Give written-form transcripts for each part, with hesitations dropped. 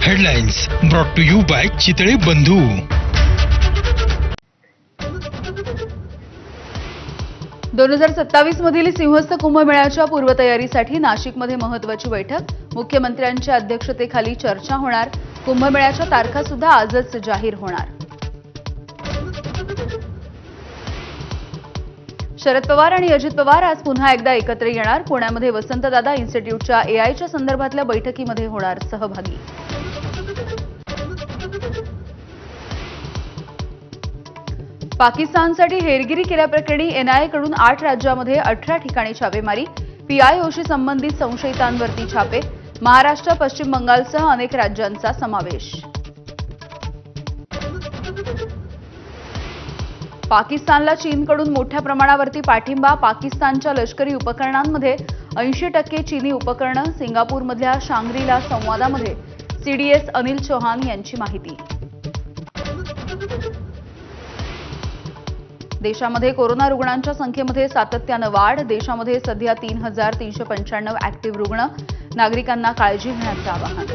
Headlines brought to you by Chitale Bandhu. दोन 2027 मधील सिंहस्थ कुंभमेळ्याच्या पूर्वतयारीसाठी नाशिकमध्ये महत्त्वाची बैठक. मुख्यमंत्र्यांच्या अध्यक्षतेखाली चर्चा होणार. कुंभमेळ्याच्या तारखा सुद्धा आजच जाहीर होणार. शरद पवार आणि अजित पवार आज पुन्हा एकदा एकत्र येणार. पुण्यामध्ये वसंतदादा इन्स्टिट्यूटच्या एआयच्या संदर्भातल्या बैठकीमध्ये होणार सहभागी. पाकिस्तानसाठी हेरगिरी केल्याप्रकरणी एनआयएकडून 8 राज्यांमध्ये 18 ठिकाणी छापेमारी. पीआयओशी संबंधित संशयितांवरती छापे. महाराष्ट्र, पश्चिम बंगालसह अनेक राज्यांचा समावेश. पाकिस्तानला चीनकडून मोठ्या प्रमाणावरती पाठिंबा. पाकिस्तानच्या लष्करी उपकरणांमध्ये 80% चीनी उपकरणं. सिंगापूरमधल्या शांग्री-ला संवादामध्ये सीडीएस अनिल चौहान यांची माहिती. देशामध्ये कोरोना रुग्णांच्या संख्येमध्ये सातत्यानं वाढ. देशामध्ये सध्या 3,395 ऍक्टिव्ह रुग्ण. नागरिकांना काळजी घेण्याचं आवाहन.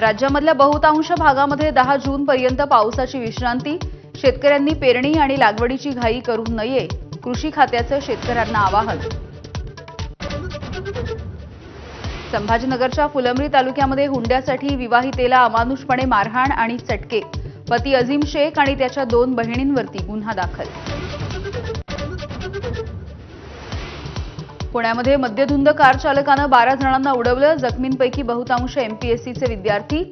राज्यामधल्या बहुतांश भागामध्ये 10 जूनपर्यंत पावसाची विश्रांती. शेतकऱ्यांनी पेरणी आणि लागवडीची घाई करू नये. कृषी खात्याचं शेतकऱ्यांना आवाहन. संभाजीनगरच्या फुलंब्री तालुक्यामध्ये हुंड्यासाठी विवाहितेला अमानुषपणे मारहाण आणि चटके. पती अझीम शेख आणि त्याच्या 2 बहिणींवरती गुन्हा दाखल. पुण्यामध्ये मद्यधुंद कार चालकानं 12 जणांना उडवलं. जखमींपैकी बहुतांश एमपीएससीचे विद्यार्थी.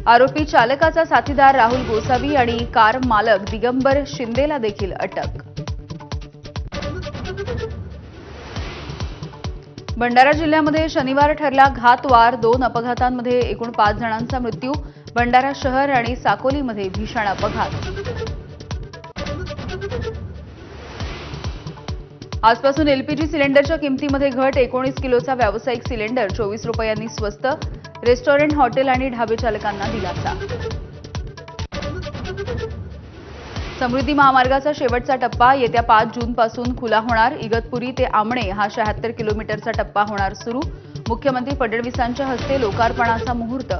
आरोपी चालकाचा साथीदार राहुल गोसावी आणि कार मालक दिगंबर शिंदेला देखील अटक. भंडारा जिल्ह्यामध्ये शनिवार ठरला घातवार. 2 अपघातांमध्ये एकूण 5 जणांचा मृत्यू. भंडारा शहर आणि साकोलीमध्ये भीषण अपघात. आजपासून एलपीजी सिलेंडरच्या किमतीमध्ये घट. 19 किलोचा व्यावसायिक सिलेंडर 24 रुपयांनी स्वस्त. रेस्टॉरंट, हॉटेल आणि ढाबे चालकांना दिलासा. समृद्धी महामार्गाचा शेवटचा टप्पा येत्या 5 जूनपासून खुला होणार. इगतपुरी ते आमणे हा 76 किलोमीटरचा टप्पा होणार सुरू. मुख्यमंत्री फडणवीसांच्या हस्ते लोकार्पणाचा मुहूर्त.